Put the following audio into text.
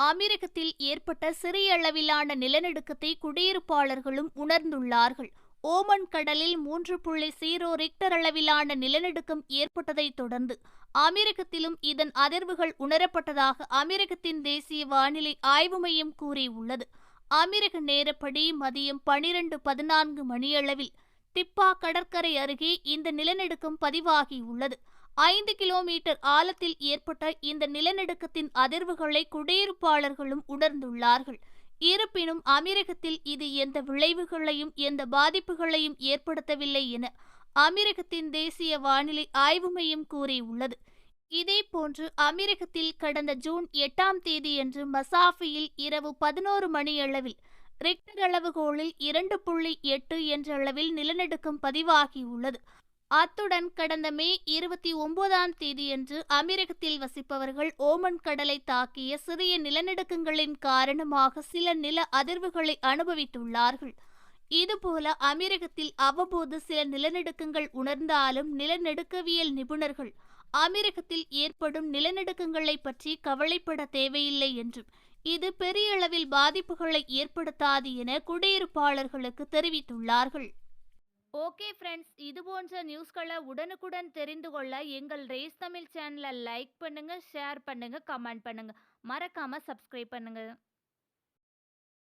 அமெரிக்கத்தில் ஏற்பட்ட சிறிய அளவிலான நிலநடுக்கத்தை குடியிருப்பாளர்களும் உணர்ந்துள்ளார்கள். ஓமன் கடலில் 3.0 ரிக்டர் அளவிலான நிலநடுக்கம் ஏற்பட்டதைத் தொடர்ந்து அமெரிக்கத்திலும் இதன் அதிர்வுகள் உணரப்பட்டதாக அமெரிக்கத்தின் தேசிய வானிலை ஆய்வு மையம் கூறியுள்ளது. அமெரிக்க நேரப்படி மதியம் 12:14 மணியளவில் டிப்பா கடற்கரை அருகே இந்த நிலநடுக்கம் பதிவாகியுள்ளது. 5 கிலோமீட்டர் ஆழத்தில் ஏற்பட்ட இந்த நிலநடுக்கத்தின் அதிர்வுகளை குடியிருப்பாளர்களும் உணர்ந்துள்ளார்கள். இருப்பினும் அமெரிக்கத்தில் இது எந்த விளைவுகளையும் எந்த பாதிப்புகளையும் ஏற்படுத்தவில்லை என அமெரிக்கத்தின் தேசிய வானிலை ஆய்வு மையம் கூறியுள்ளது. இதேபோன்று அமெரிக்கத்தில் கடந்த ஜூன் 8ஆம் தேதியன்று மசாஃபியில் இரவு 11 மணியளவில் ரிக்டர் அளவுகோலில் 2.8 என்ற அளவில் நிலநடுக்கம் பதிவாகியுள்ளது. அத்துடன் கடந்த மே 29ஆம் தேதியன்று அமெரிக்கத்தில் வசிப்பவர்கள் ஓமன் கடலை தாக்கிய சிறிய நிலநடுக்கங்களின் காரணமாக சில நில அதிர்வுகளை அனுபவித்துள்ளார்கள். இதுபோல அமெரிக்கத்தில் அவ்வப்போது சில நிலநடுக்கங்கள் உணர்ந்தாலும் நிலநடுக்கவியல் நிபுணர்கள் அமெரிக்கத்தில் ஏற்படும் நிலநடுக்கங்களை பற்றி கவலைப்பட தேவையில்லை என்றும் இது பெரிய அளவில் பாதிப்புகளை ஏற்படுத்தாது என குடியிருப்பாளர்களுக்கு தெரிவித்துள்ளார்கள். ஓகே ஃப்ரெண்ட்ஸ், இது போன்ற நியூஸ்களை உடனுக்குடன் தெரிந்து கொள்ள எங்கள் ரேஸ் தமிழ் சேனலை லைக் பண்ணுங்க, ஷேர் பண்ணுங்க, கமெண்ட் பண்ணுங்க, மறக்காம சப்ஸ்கிரைப் பண்ணுங்க.